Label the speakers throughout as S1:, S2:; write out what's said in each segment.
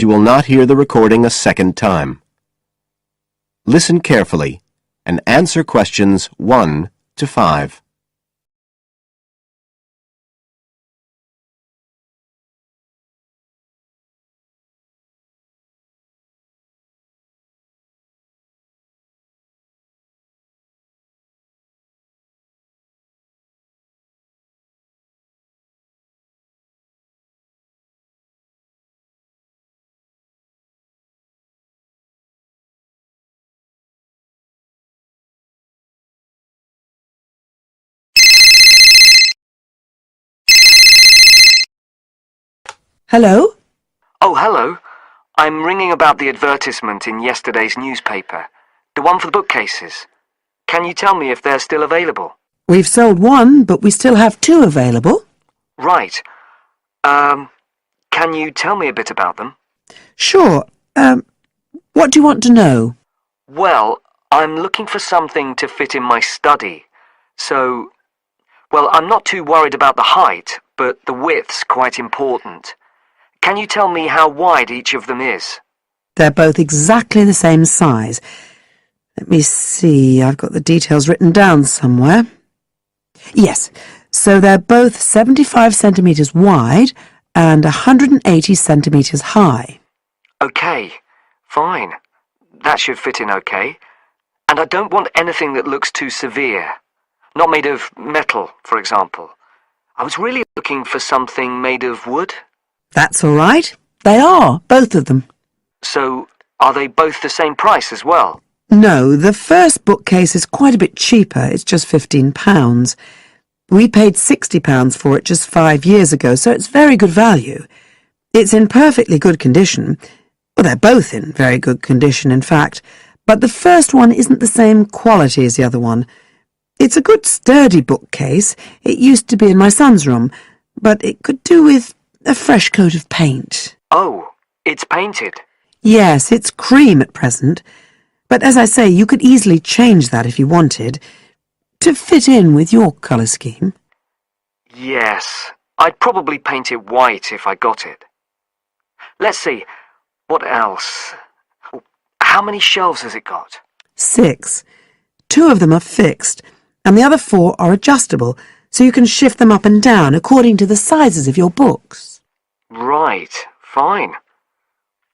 S1: You will not hear the recording a second time. Listen carefully and answer questions 1 to 5.
S2: Hello?
S3: Oh, hello. I'm ringing about the advertisement in yesterday's newspaper. The one for the bookcases. Can you tell me if they're still available?
S2: We've sold one, but we still have 2 available.
S3: Right. Can you tell me a bit about them?
S2: Sure. What do you want to know?
S3: Well, I'm looking for something to fit in my study. So, well, I'm not too worried about the height, but the width's quite important. Can you tell me how wide each of them is?
S2: They're both exactly the same size. Let me see, I've got the details written down somewhere. Yes, so they're both 75 centimetres wide and 180 centimetres high.
S3: Okay, fine. That should fit in okay. And I don't want anything that looks too severe. Not made of metal, for example. I was really looking for something made of wood.
S2: That's all right. They are, both of them.
S3: So, are they both the same price as well?
S2: No, the first bookcase is quite a bit cheaper. It's just £15. We paid £60 for it just 5 years ago, so it's very good value. It's in perfectly good condition. Well, they're both in very good condition, in fact. But the first one isn't the same quality as the other one. It's a good sturdy bookcase. It used to be in my son's room, but it could do with a fresh coat of paint.
S3: Oh, it's painted.
S2: Yes, it's cream at present. But as I say, you could easily change that if you wanted, to fit in with your colour scheme.
S3: Yes, I'd probably paint it white if I got it. Let's see, what else? How many shelves has it got?
S2: 6. 2 of them are fixed, and the other 4 are adjustable, so you can shift them up and down according to the sizes of your books.
S3: Right, fine.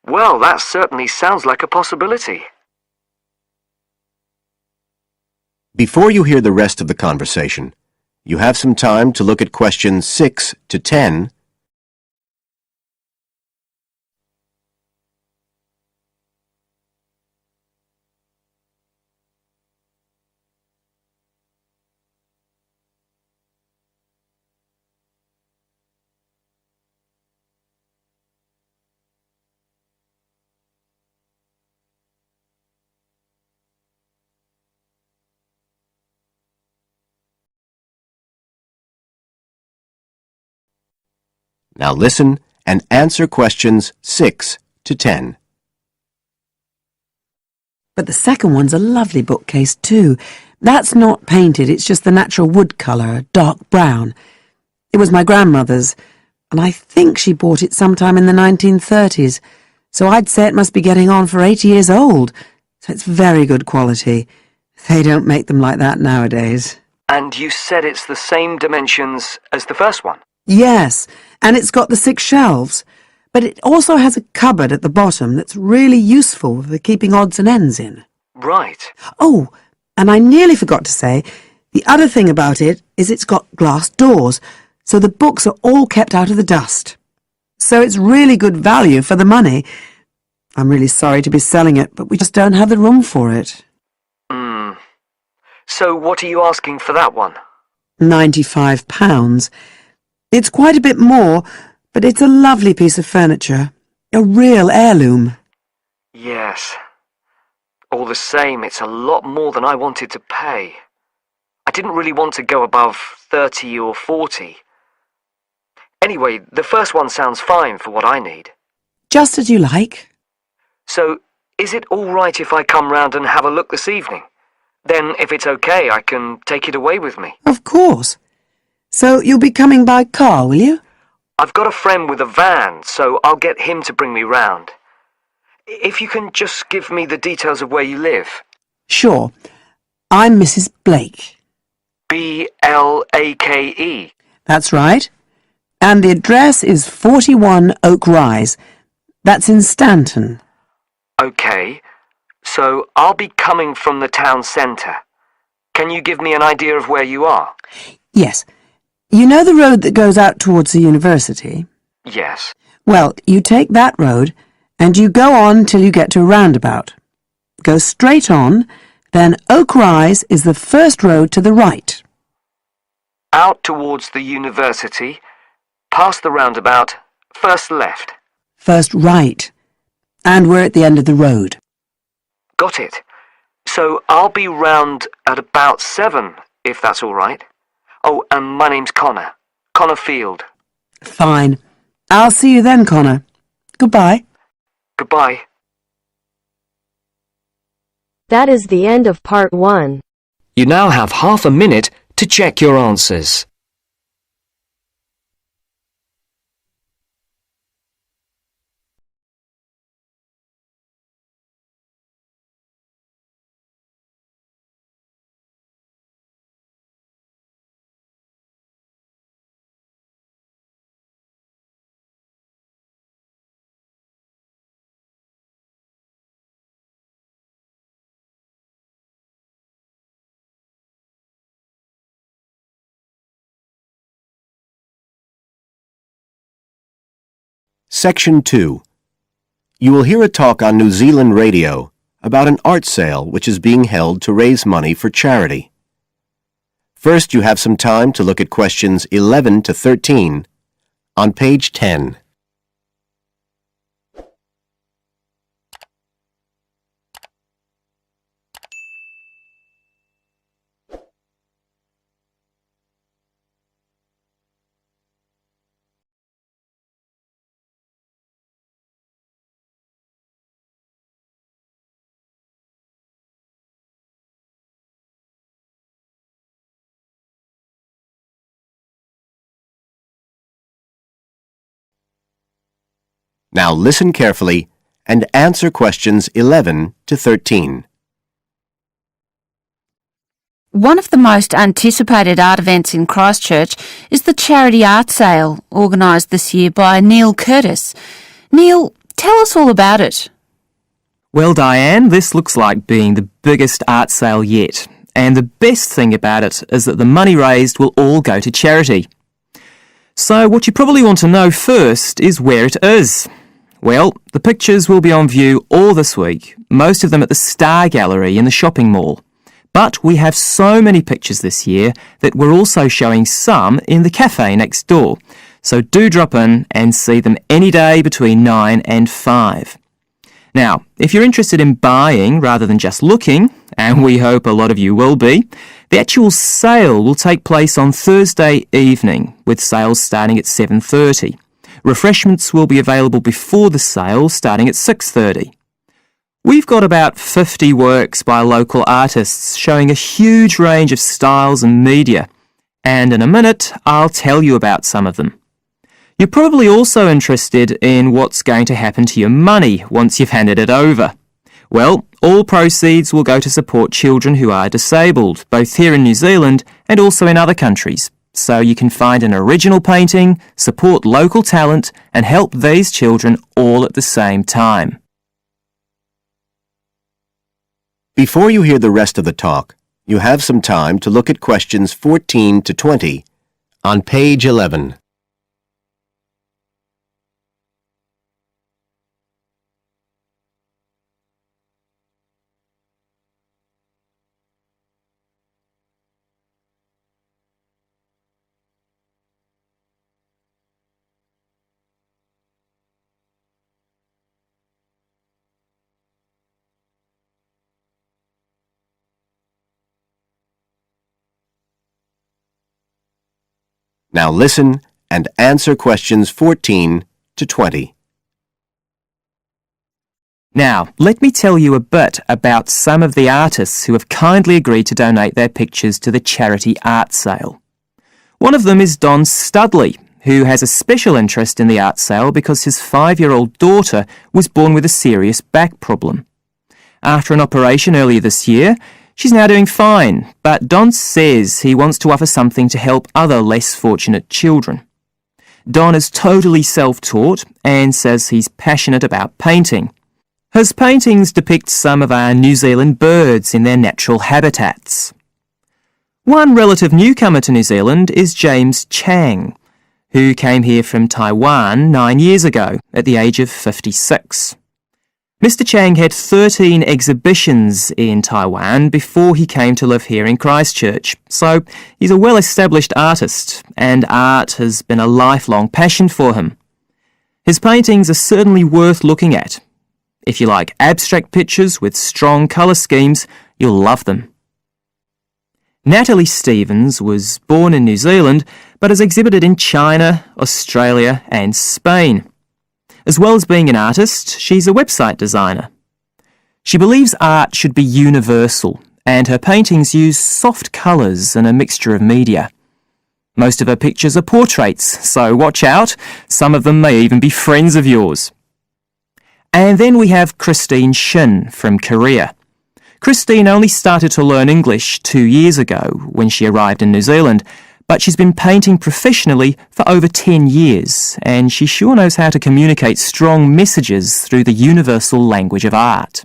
S3: Well, that certainly sounds like a possibility.
S1: Before you hear the rest of the conversation, you have some time to look at questions 6 to 10. Now listen and answer questions 6 to 10.
S2: But the second one's a lovely bookcase too. That's not painted, it's just the natural wood colour, dark brown. It was my grandmother's, and I think she bought it sometime in the 1930s, so I'd say it must be getting on for 80 years old, so it's very good quality. They don't make them like that nowadays.
S3: And you said it's the same dimensions as the first one?
S2: Yes, and it's got the 6 shelves, but it also has a cupboard at the bottom that's really useful for keeping odds and ends in.
S3: Right.
S2: Oh, and I nearly forgot to say, the other thing about it is it's got glass doors, so the books are all kept out of the dust. So it's really good value for the money. I'm really sorry to be selling it, but we just don't have the room for it.
S3: So what are you asking for that one?
S2: £95. It's quite a bit more, but it's a lovely piece of furniture. A real heirloom.
S3: Yes. All the same, it's a lot more than I wanted to pay. I didn't really want to go above 30 or 40. Anyway, the first one sounds fine for what I need.
S2: Just as you like.
S3: So, is it all right if I come round and have a look this evening? Then, if it's okay, I can take it away with me.
S2: Of course. So you'll be coming by car, will you?
S3: I've got a friend with a van, so I'll get him to bring me round. If you can just give me the details of where you live.
S2: Sure. I'm Mrs. Blake.
S3: Blake.
S2: That's right. And the address is 41 Oak Rise. That's in Stanton.
S3: OK, so I'll be coming from the town centre. Can you give me an idea of where you are?
S2: Yes. You know the road that goes out towards the university?
S3: Yes.
S2: Well, you take that road and you go on till you get to a roundabout. Go straight on, then Oak Rise is the first road to the right.
S3: Out towards the university, past the roundabout, first left.
S2: First right. And we're at the end of the road.
S3: Got it. So I'll be round at about 7, if that's all right. Oh, and my name's Connor. Connor Field.
S2: Fine. I'll see you then, Connor. Goodbye.
S3: Goodbye.
S4: That is the end of part 1.
S5: You now have half a minute to check your answers.
S1: Section 2. You will hear a talk on New Zealand radio about an art sale which is being held to raise money for charity. First, you have some time to look at questions 11 to 13 on page 10. Now listen carefully and answer questions 11 to 13.
S6: One of the most anticipated art events in Christchurch is the charity art sale organised this year by Neil Curtis. Neil, tell us all about it.
S7: Well, Diane, this looks like being the biggest art sale yet. And the best thing about it is that the money raised will all go to charity. So what you probably want to know first is where it is. Well, the pictures will be on view all this week, most of them at the Star Gallery in the shopping mall. But we have so many pictures this year that we're also showing some in the cafe next door. So do drop in and see them any day between 9 and 5. Now, if you're interested in buying rather than just looking, and we hope a lot of you will be, the actual sale will take place on Thursday evening, with sales starting at 7:30. Refreshments will be available before the sale, starting at 6:30. We've got about 50 works by local artists showing a huge range of styles and media, and in a minute I'll tell you about some of them. You're probably also interested in what's going to happen to your money once you've handed it over. Well, all proceeds will go to support children who are disabled, both here in New Zealand and also in other countries. So you can find an original painting, support local talent, and help these children all at the same time.
S1: Before you hear the rest of the talk, you have some time to look at questions 14 to 20 on page 11. Now listen and answer questions 14 to 20.
S7: Now, let me tell you a bit about some of the artists who have kindly agreed to donate their pictures to the charity art sale. One of them is Don Studley, who has a special interest in the art sale because his 5-year-old daughter was born with a serious back problem. After an operation earlier this year, she's now doing fine, but Don says he wants to offer something to help other less fortunate children. Don is totally self-taught and says he's passionate about painting. His paintings depict some of our New Zealand birds in their natural habitats. One relative newcomer to New Zealand is James Chang, who came here from Taiwan 9 years ago at the age of 56. Mr. Chang had 13 exhibitions in Taiwan before he came to live here in Christchurch, so he's a well-established artist, and art has been a lifelong passion for him. His paintings are certainly worth looking at. If you like abstract pictures with strong colour schemes, you'll love them. Natalie Stevens was born in New Zealand, but has exhibited in China, Australia and Spain. As well as being an artist, she's a website designer. She believes art should be universal, and her paintings use soft colours and a mixture of media. Most of her pictures are portraits, so watch out, some of them may even be friends of yours. And then we have Christine Shin from Korea. Christine only started to learn English 2 years ago when she arrived in New Zealand, but she's been painting professionally for over 10 years, and she sure knows how to communicate strong messages through the universal language of art.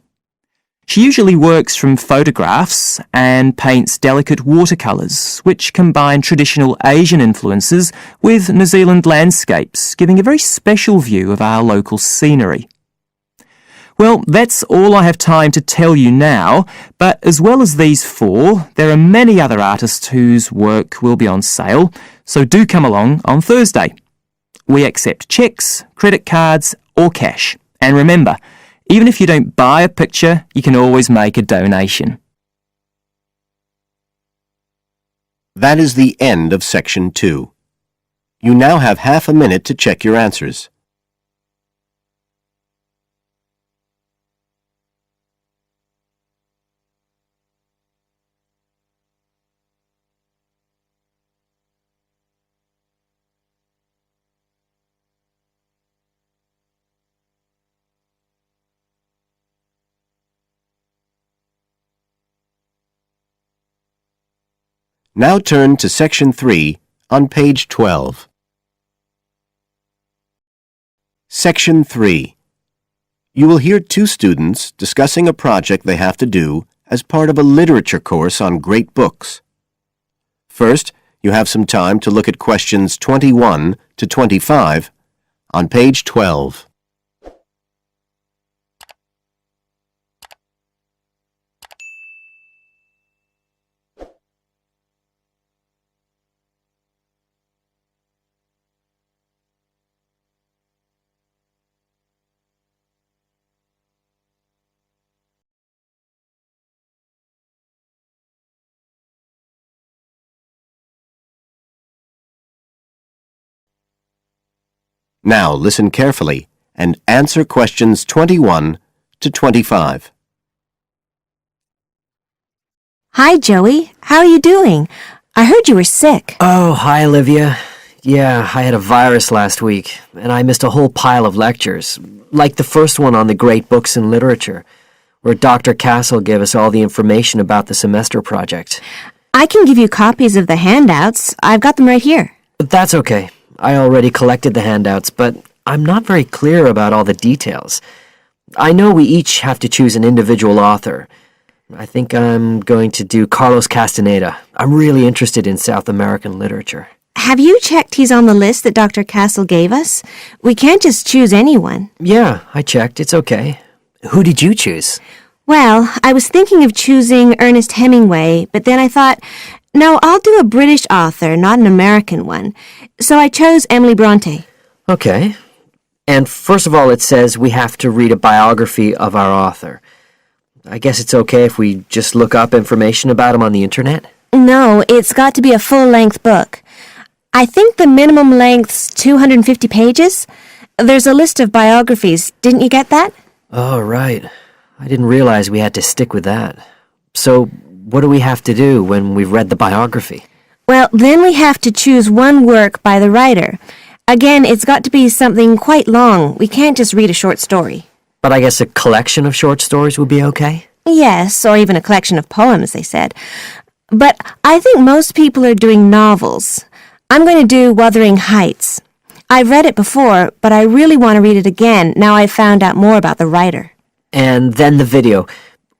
S7: She usually works from photographs and paints delicate watercolours, which combine traditional Asian influences with New Zealand landscapes, giving a very special view of our local scenery. Well, that's all I have time to tell you now, but as well as these 4, there are many other artists whose work will be on sale, so do come along on Thursday. We accept cheques, credit cards or cash. And remember, even if you don't buy a picture, you can always make a donation.
S1: That is the end of Section 2. You now have half a minute to check your answers. Now turn to Section 3 on page 12. Section 3. You will hear 2 students discussing a project they have to do as part of a literature course on great books. First, you have some time to look at questions 21 to 25 on page 12. Now listen carefully and answer questions 21 to 25.
S8: Hi, Joey. How are you doing? I heard you were sick.
S9: Oh, hi, Olivia. Yeah, I had a virus last week, and I missed a whole pile of lectures, like the first one on the great books in literature, where Dr. Castle gave us all the information about the semester project.
S8: I can give you copies of the handouts. I've got them right here.
S9: That's okay. I already collected the handouts, but I'm not very clear about all the details. I know we each have to choose an individual author. I think I'm going to do Carlos Castaneda. I'm really interested in South American literature.
S8: Have you checked he's on the list that Dr. Castle gave us? We can't just choose anyone.
S9: Yeah, I checked. It's okay. Who did you choose?
S8: Well, I was thinking of choosing Ernest Hemingway, but then I thought, no, I'll do a British author, not an American one. So I chose Emily Bronte.
S9: Okay. And first of all, it says we have to read a biography of our author. I guess it's okay if we just look up information about him on the internet?
S8: No, it's got to be a full-length book. I think the minimum length's 250 pages. There's a list of biographies. Didn't you get that?
S9: Oh, right. I didn't realize we had to stick with that. So, what do we have to do when we've read the biography?
S8: Well, then we have to choose one work by the writer. Again, it's got to be something quite long. We can't just read a short story.
S9: But I guess a collection of short stories would be okay?
S8: Yes, or even a collection of poems, they said. But I think most people are doing novels. I'm going to do Wuthering Heights. I've read it before, but I really want to read it again now I've found out more about the writer.
S9: And then the video.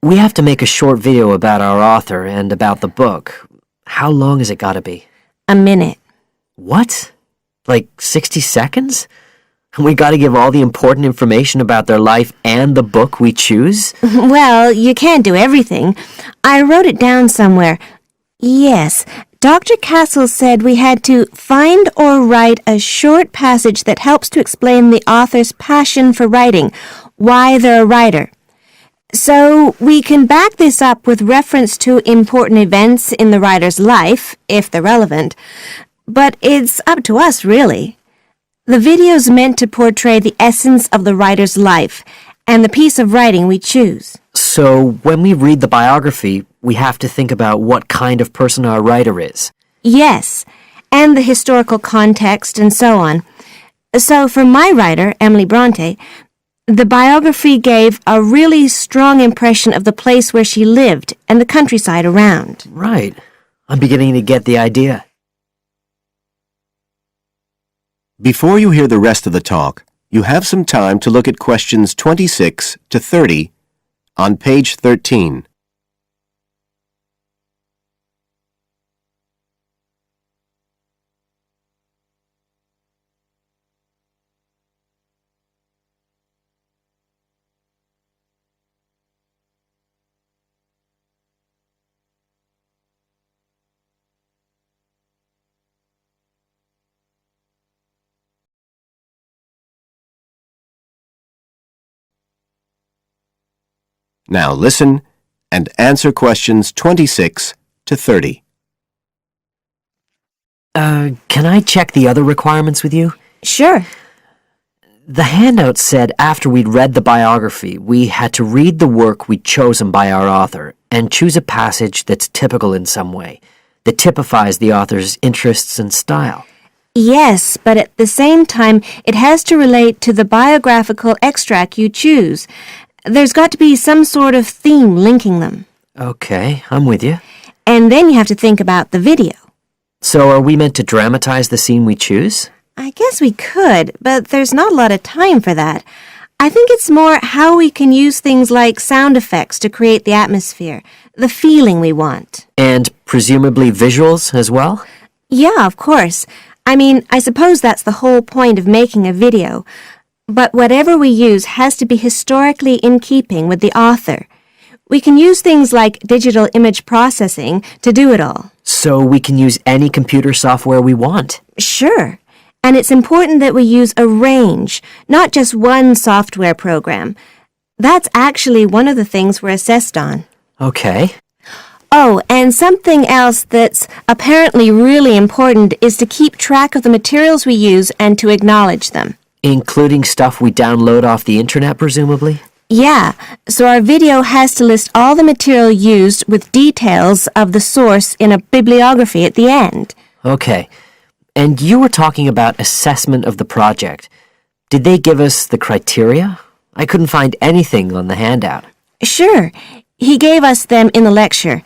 S9: We have to make a short video about our author and about the book. How long has it got to be?
S8: A minute.
S9: What? Like 60 seconds? We got to give all the important information about their life and the book we choose?
S8: Well, you can't do everything. I wrote it down somewhere. Yes, Dr. Castle said we had to find or write a short passage that helps to explain the author's passion for writing, why they're a writer. So we can back this up with reference to important events in the writer's life, if they're relevant. But it's up to us, really. The video's meant to portray the essence of the writer's life and the piece of writing we choose.
S9: So when we read the biography, we have to think about what kind of person our writer is.
S8: Yes, and the historical context and so on. So for my writer, Emily Bronte, the biography gave a really strong impression of the place where she lived and the countryside around.
S9: Right. I'm beginning to get the idea.
S1: Before you hear the rest of the talk, you have some time to look at questions 26 to 30 on page 13. Now listen and answer questions 26 to 30.
S9: Can I check the other requirements with you?
S8: Sure.
S9: The handout said after we'd read the biography, we had to read the work we'd chosen by our author and choose a passage that's typical in some way, that typifies the author's interests and style.
S8: Yes, but at the same time, it has to relate to the biographical extract you choose. There's got to be some sort of theme linking them.
S9: Okay, I'm with you.
S8: And then you have to think about the video.
S9: So are we meant to dramatize the scene we choose?
S8: I guess we could, but there's not a lot of time for that. I think it's more how we can use things like sound effects to create the atmosphere, the feeling we want.
S9: And presumably visuals as well?
S8: Yeah, of course. I mean, I suppose that's the whole point of making a video. But whatever we use has to be historically in keeping with the author. We can use things like digital image processing to do it all.
S9: So we can use any computer software we want?
S8: Sure. And it's important that we use a range, not just one software program. That's actually one of the things we're assessed on.
S9: Okay.
S8: Oh, and something else that's apparently really important is to keep track of the materials we use and to acknowledge them.
S9: Including stuff we download off the internet, presumably?
S8: Yeah, so our video has to list all the material used with details of the source in a bibliography at the end.
S9: Okay. And you were talking about assessment of the project. Did they give us the criteria? I couldn't find anything on the handout.
S8: Sure, he gave us them in the lecture.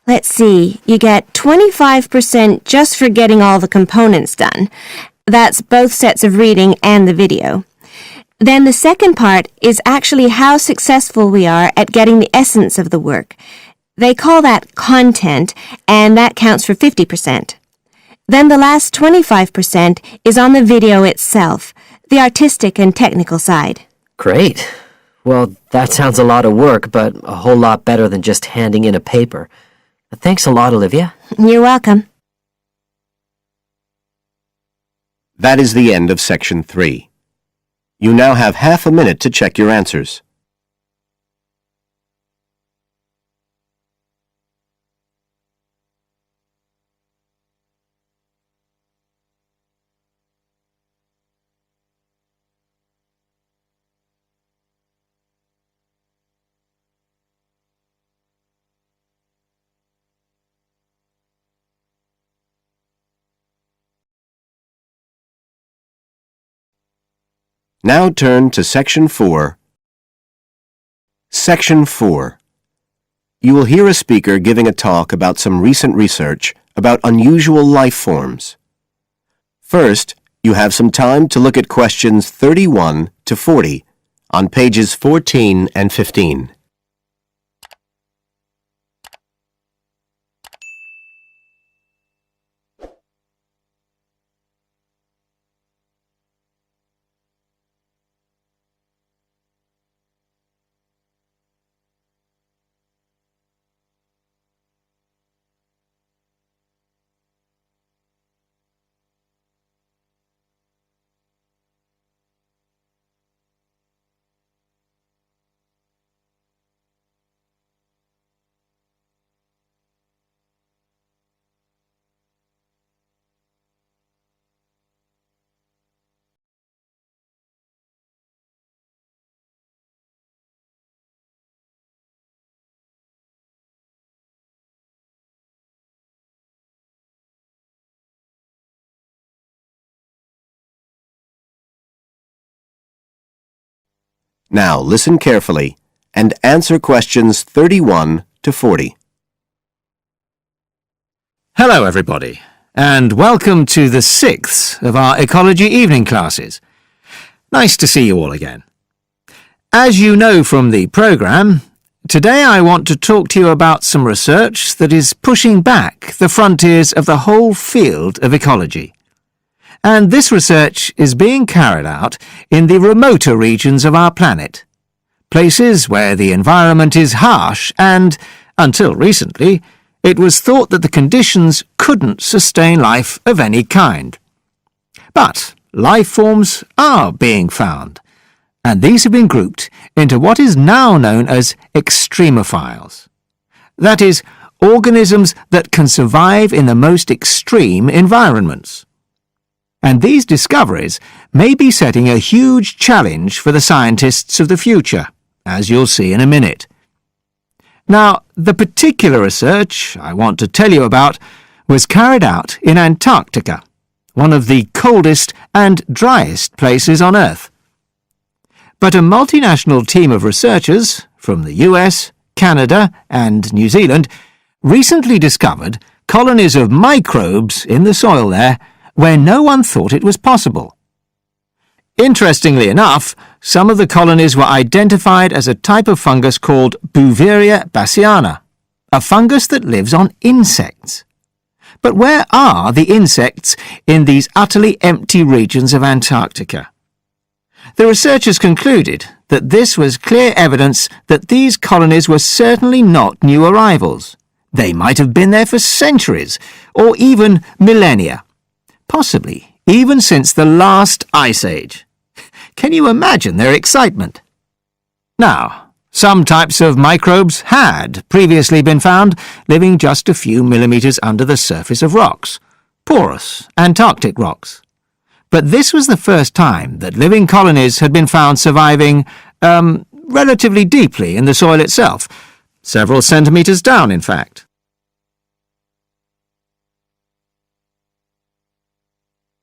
S8: Let's see, you get 25% just for getting all the components done. That's both sets of reading and the video. Then the second part is actually how successful we are at getting the essence of the work. They call that content, and that counts for 50%. Then the last 25% is on the video itself, the artistic and technical side.
S9: Great. Well, that sounds a lot of work, but a whole lot better than just handing in a paper. Thanks a lot, Olivia.
S8: You're welcome.
S1: That is the end of section 3. You now have half a minute to check your answers. Now turn to Section 4. Section 4. You will hear a speaker giving a talk about some recent research about unusual life forms. First, you have some time to look at questions 31 to 40 on pages 14 and 15. Now listen carefully and answer questions 31 to 40.
S10: Hello everybody, and welcome to the 6th of our ecology evening classes. Nice to see you all again. As you know from the programme, today I want to talk to you about some research that is pushing back the frontiers of the whole field of ecology. And this research is being carried out in the remoter regions of our planet, places where the environment is harsh and, until recently, it was thought that the conditions couldn't sustain life of any kind. But life forms are being found, and these have been grouped into what is now known as extremophiles. That is, organisms that can survive in the most extreme environments. And these discoveries may be setting a huge challenge for the scientists of the future, as you'll see in a minute. Now, the particular research I want to tell you about was carried out in Antarctica, one of the coldest and driest places on Earth. But a multinational team of researchers from the US, Canada, and New Zealand recently discovered colonies of microbes in the soil there where no one thought it was possible. Interestingly enough, some of the colonies were identified as a type of fungus called Bouveria bassiana, a fungus that lives on insects. But where are the insects in these utterly empty regions of Antarctica? The researchers concluded that this was clear evidence that these colonies were certainly not new arrivals. They might have been there for centuries, or even millennia. Possibly even since the last ice age. Can you imagine their excitement? Now, some types of microbes had previously been found living just a few millimeters under the surface of rocks, porous Antarctic rocks. But this was the first time that living colonies had been found surviving, relatively deeply in the soil itself, several centimeters down, in fact.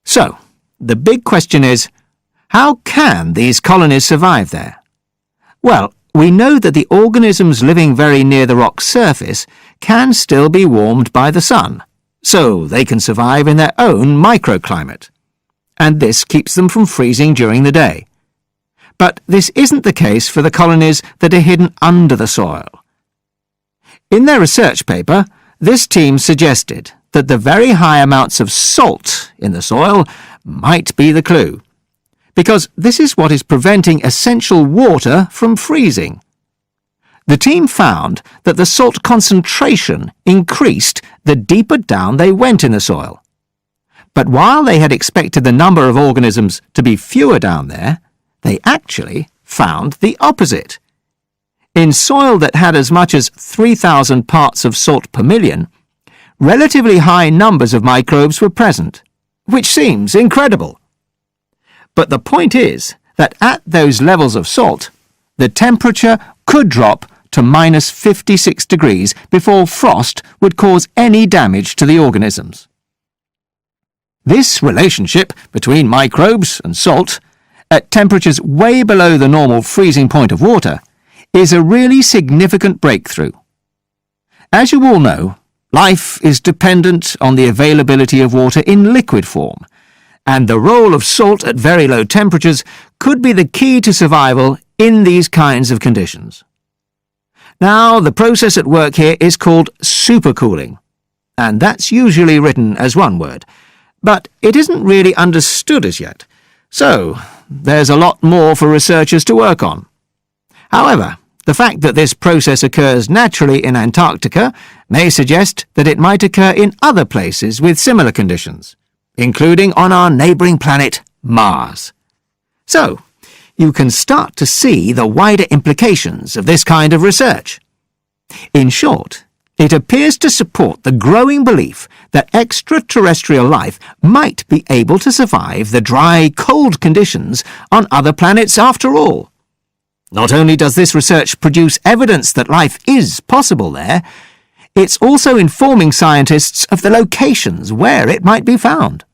S10: So, the big question is, how can these colonies survive there? Well, we know that the organisms living very near the rock's surface can still be warmed by the sun, so they can survive in their own microclimate. And this keeps them from freezing during the day. But this isn't the case for the colonies that are hidden under the soil. In their research paper, this team suggested that the very high amounts of salt in the soil might be the clue, because this is what is preventing essential water from freezing. The team found that the salt concentration increased the deeper down they went in the soil. But while they had expected the number of organisms to be fewer down there, they actually found the opposite. In soil that had as much as 3,000 parts of salt per million, relatively high numbers of microbes were present, which seems incredible. But the point is that at those levels of salt, the temperature could drop to minus 56 degrees before frost would cause any damage to the organisms. This relationship between microbes and salt at temperatures way below the normal freezing point of water is a really significant breakthrough. As you all know, life is dependent on the availability of water in liquid form, and the role of salt at very low temperatures could be the key to survival in these kinds of conditions. Now, the process at work here is called supercooling, and that's usually written as one word, but it isn't really understood as yet, so there's a lot more for researchers to work on. However, the fact that this process occurs naturally in Antarctica may suggest that it might occur in other places with similar conditions, including on our neighbouring planet, Mars. So, you can start to see the wider implications of this kind of research. In short, it appears to support the growing belief that extraterrestrial life might be able to survive the dry, cold conditions on other planets after all. Not only does this research produce evidence that life is possible there, it's also informing scientists of the locations where it might be found.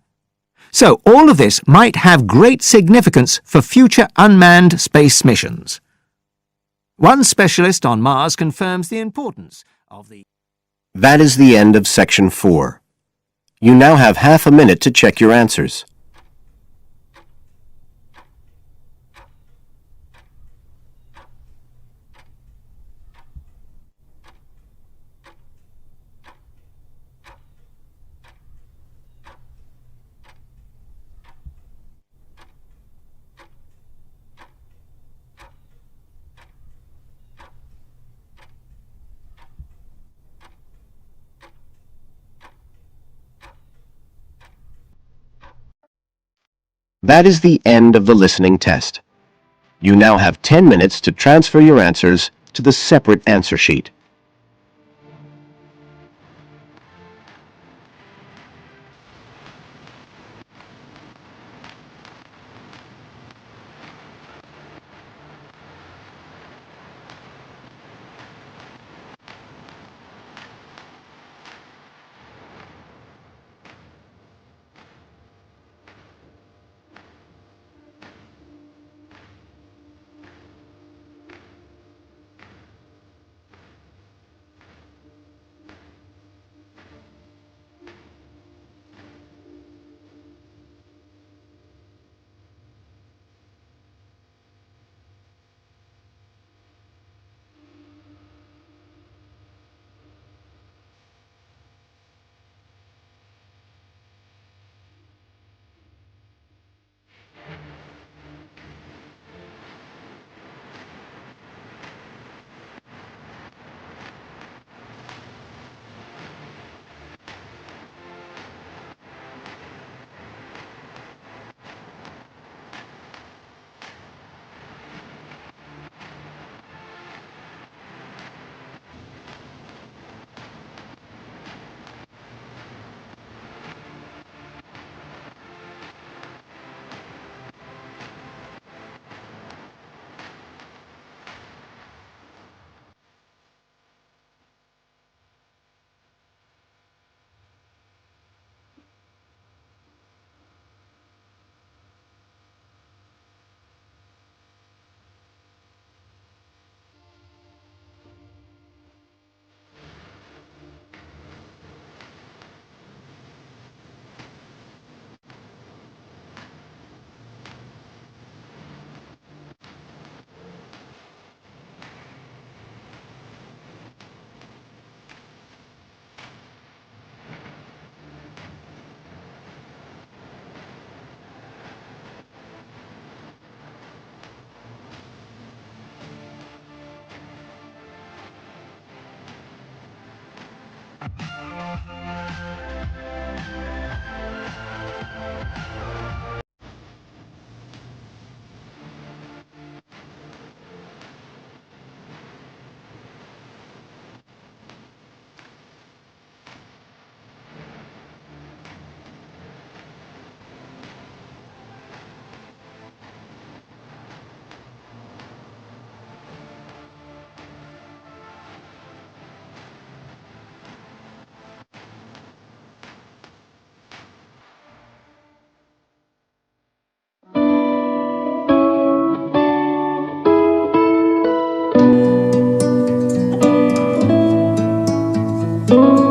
S10: So all of this might have great significance for future unmanned space missions. One specialist on Mars confirms the importance of the...
S1: That is the end of Section 4. You now have half a minute to check your answers. That is the end of the listening test. You now have 10 minutes to transfer your answers to the separate answer sheet. Thanks.